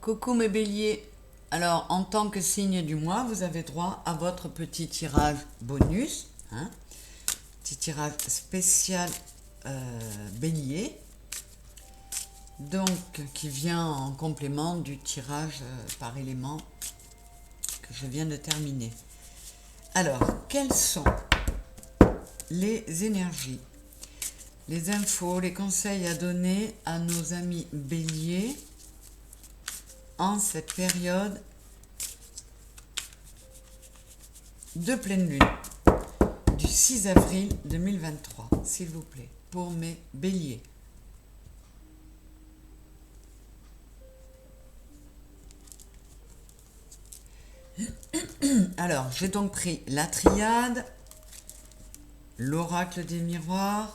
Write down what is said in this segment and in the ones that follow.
Coucou mes béliers. Alors, en tant que signe du mois, vous avez droit à votre petit tirage bonus, hein, petit tirage spécial bélier, donc qui vient en complément du tirage par élément que je viens de terminer. Alors, quelles sont les énergies, les infos, les conseils à donner à nos amis béliers en cette période de pleine lune du 6 avril 2023, s'il vous plaît, pour mes béliers. Alors, j'ai donc pris la triade, l'oracle des miroirs,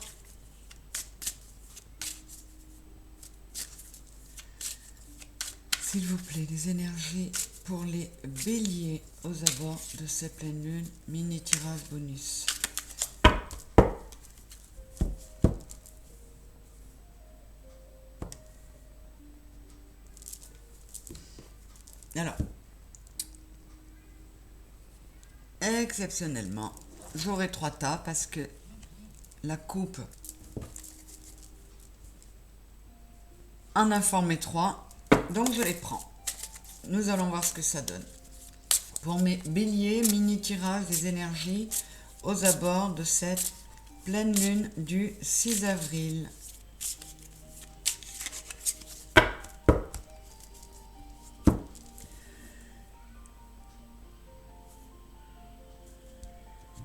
s'il vous plaît, les énergies pour les béliers aux abords de cette pleine lune, mini tirage bonus. Alors, exceptionnellement, j'aurai 3 tas parce que la coupe en a formé 3, donc je les prends. Nous allons voir ce que ça donne. Pour mes béliers, mini tirage des énergies aux abords de cette pleine lune du 6 avril.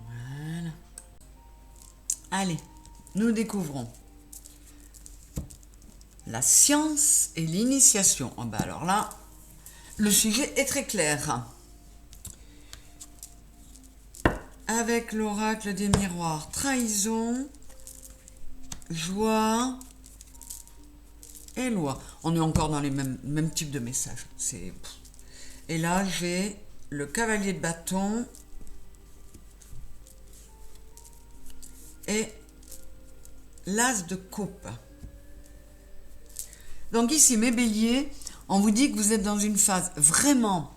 Voilà. Allez, nous découvrons la science et l'initiation. Oh ben alors là, le sujet est très clair. Avec l'oracle des miroirs, trahison, joie et loi. On est encore dans les mêmes types de messages. Et là, j'ai le cavalier de bâton et l'as de coupe. Donc ici, mes béliers, on vous dit que vous êtes dans une phase vraiment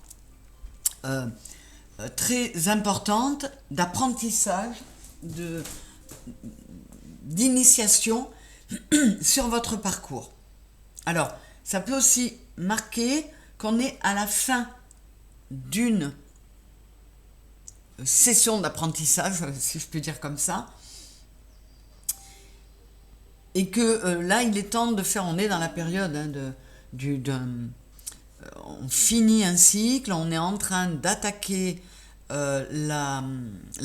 très importante d'apprentissage, d'initiation sur votre parcours. Alors, ça peut aussi marquer qu'on est à la fin d'une session d'apprentissage, si je peux dire comme ça, et que là, il est temps de faire, on est dans la période on finit un cycle, on est en train d'attaquer la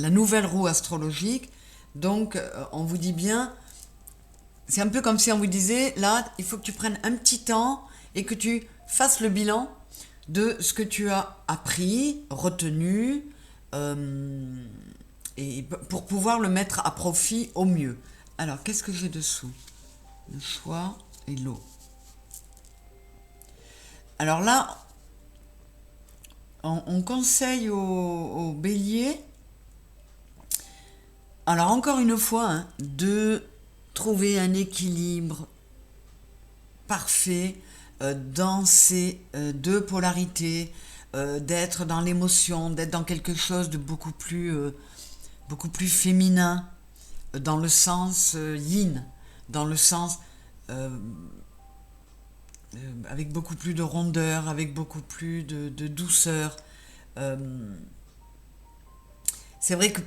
nouvelle roue astrologique, donc on vous dit bien, c'est un peu comme si on vous disait, là, il faut que tu prennes un petit temps et que tu fasses le bilan de ce que tu as appris, retenu, et pour pouvoir le mettre à profit au mieux. Alors, qu'est-ce que j'ai dessous? Le choix et l'eau. Alors là, on conseille aux béliers, alors encore une fois, hein, de trouver un équilibre parfait dans ces deux polarités, d'être dans l'émotion, d'être dans quelque chose de beaucoup plus féminin, dans le sens yin, dans le sens avec beaucoup plus de rondeur, avec beaucoup plus de douceur. C'est vrai que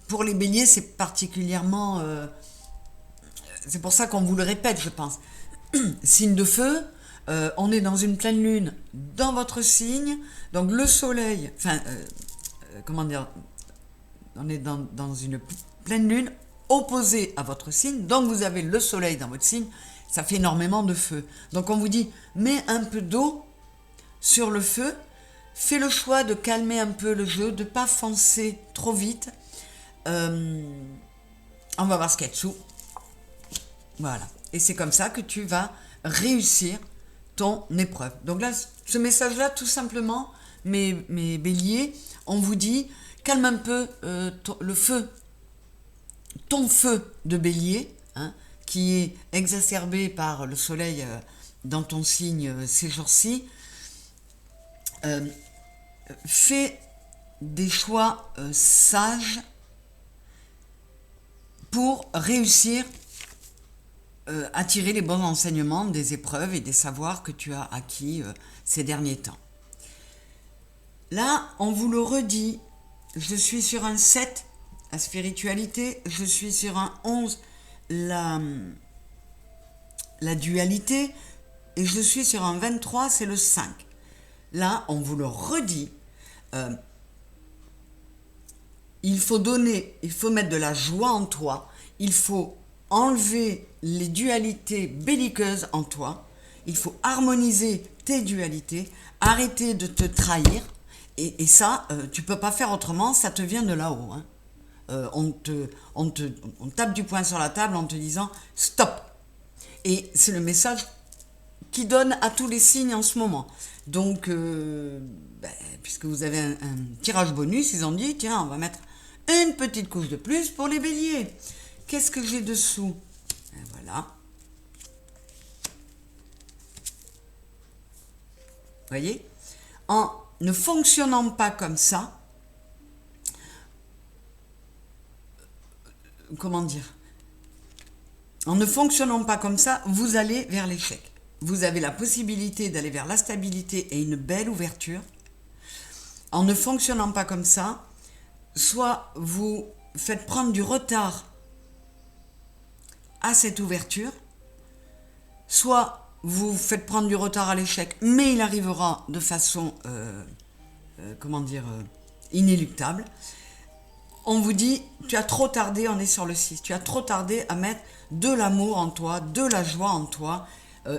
pour les béliers, c'est particulièrement... c'est pour ça qu'on vous le répète, je pense. Signe de feu, on est dans une pleine lune dans votre signe, donc le soleil, comment dire, on est dans une pleine lune opposée à votre signe, donc vous avez le soleil dans votre signe, ça fait énormément de feu. Donc on vous dit, mets un peu d'eau sur le feu, fais le choix de calmer un peu le jeu, de ne pas foncer trop vite. On va voir ce qu'il y a dessous. Voilà. Et c'est comme ça que tu vas réussir ton épreuve. Donc là, ce message-là, tout simplement, mes béliers, on vous dit, calme un peu le feu, ton feu de bélier, hein, qui est exacerbé par le soleil dans ton signe ces jours-ci. Euh, fais des choix sages pour réussir à tirer les bons enseignements des épreuves et des savoirs que tu as acquis ces derniers temps. Là, on vous le redit, je suis sur un 7, la spiritualité, je suis sur un 11, la dualité, et je suis sur un 23, c'est le 5. Là, on vous le redit, il faut mettre de la joie en toi, il faut enlever les dualités belliqueuses en toi, il faut harmoniser tes dualités, arrêter de te trahir, et ça, tu peux pas faire autrement, ça te vient de là-haut. Hein. On tape du poing sur la table en te disant stop. Et c'est le message qui donne à tous les signes en ce moment. Donc, puisque vous avez un tirage bonus, ils ont dit tiens, on va mettre une petite couche de plus pour les béliers. Qu'est-ce que j'ai dessous? Et voilà. Vous voyez? En ne fonctionnant pas comme ça, comment dire? En ne fonctionnant pas comme ça, vous allez vers l'échec. Vous avez la possibilité d'aller vers la stabilité et une belle ouverture. En ne fonctionnant pas comme ça, soit vous faites prendre du retard à cette ouverture, soit vous faites prendre du retard à l'échec, mais il arrivera de façon, inéluctable. On vous dit, tu as trop tardé, on est sur le 6, tu as trop tardé à mettre de l'amour en toi, de la joie en toi.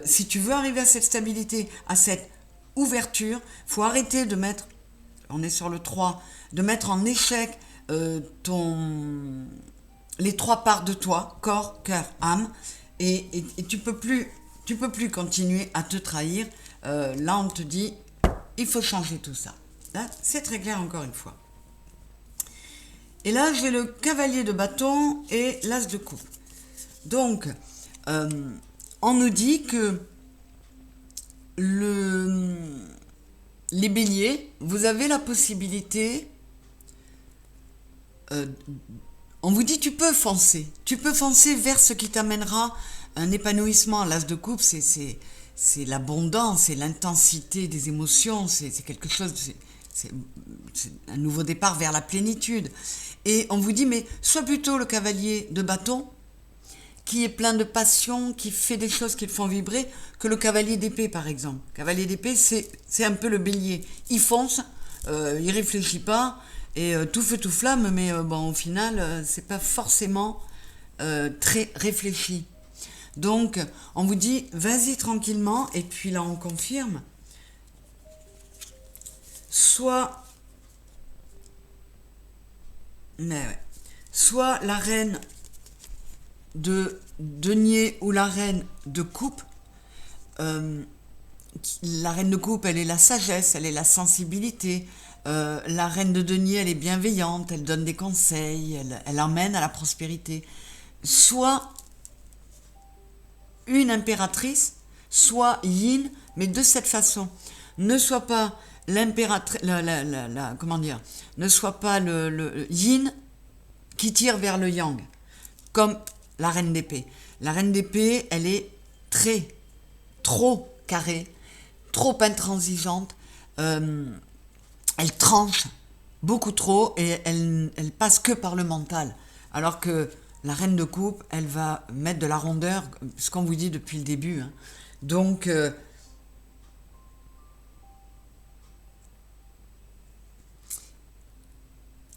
Si tu veux arriver à cette stabilité, à cette ouverture, il faut arrêter de mettre, on est sur le 3, de mettre en échec les 3 parts de toi, corps, cœur, âme, et tu peux plus continuer à te trahir. Là, on te dit, il faut changer tout ça. Là, c'est très clair encore une fois. Et là, j'ai le cavalier de bâton et l'as de coupe. Donc, on nous dit que les béliers, vous avez la possibilité, on vous dit tu peux foncer vers ce qui t'amènera un épanouissement. L'as de coupe, c'est l'abondance, c'est l'intensité des émotions, c'est quelque chose, c'est un nouveau départ vers la plénitude. Et on vous dit, mais sois plutôt le cavalier de bâton, qui est plein de passion, qui fait des choses qui le font vibrer, que le cavalier d'épée, par exemple. Cavalier d'épée, c'est un peu le bélier. Il fonce, il réfléchit pas, et tout feu, tout flamme, mais bon, au final, c'est pas forcément très réfléchi. Donc, on vous dit, vas-y tranquillement, et puis là, on confirme. Soit la reine de denier ou la reine de coupe. La reine de coupe, elle est la sagesse, elle est la sensibilité. La reine de denier, elle est bienveillante, elle donne des conseils, elle emmène à la prospérité. Soit une impératrice, soit yin, mais de cette façon. Ne sois pas l'impératrice, ne sois pas le yin qui tire vers le yang, comme la reine d'épée. La reine d'épée, elle est trop carrée, trop intransigeante, elle tranche beaucoup trop et elle passe que par le mental. Alors que la reine de coupe, elle va mettre de la rondeur, ce qu'on vous dit depuis le début. Hein. Donc,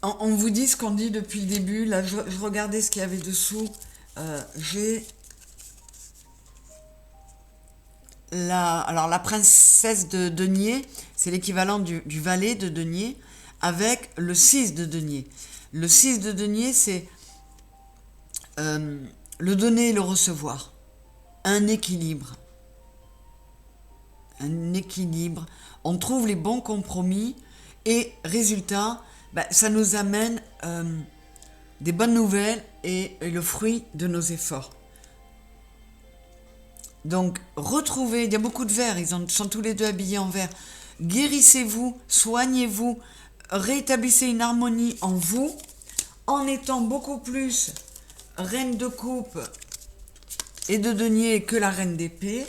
on vous dit ce qu'on dit depuis le début. Là, je regardais ce qu'il y avait dessous. J'ai la princesse de denier, c'est l'équivalent du valet de denier, avec le 6 de denier. Le 6 de denier, c'est le donner et le recevoir. Un équilibre. On trouve les bons compromis et résultat, ça nous amène des bonnes nouvelles et le fruit de nos efforts. Donc, retrouvez, il y a beaucoup de verts, sont tous les deux habillés en vert. Guérissez-vous, soignez-vous, rétablissez une harmonie en vous, en étant beaucoup plus reine de coupe et de denier que la reine d'épée.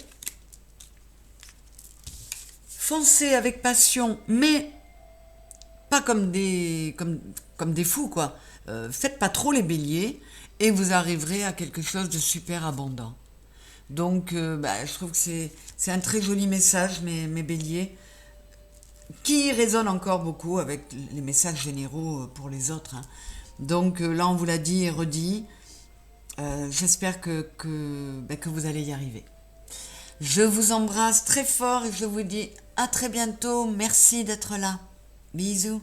Foncez avec passion, mais pas comme comme des fous, quoi. Faites pas trop les béliers et vous arriverez à quelque chose de super abondant. Donc, je trouve que c'est un très joli message, mes béliers, qui résonne encore beaucoup avec les messages généraux pour les autres, hein. Donc là, on vous l'a dit et redit. J'espère que vous allez y arriver. Je vous embrasse très fort et je vous dis à très bientôt. Merci d'être là. Bisous.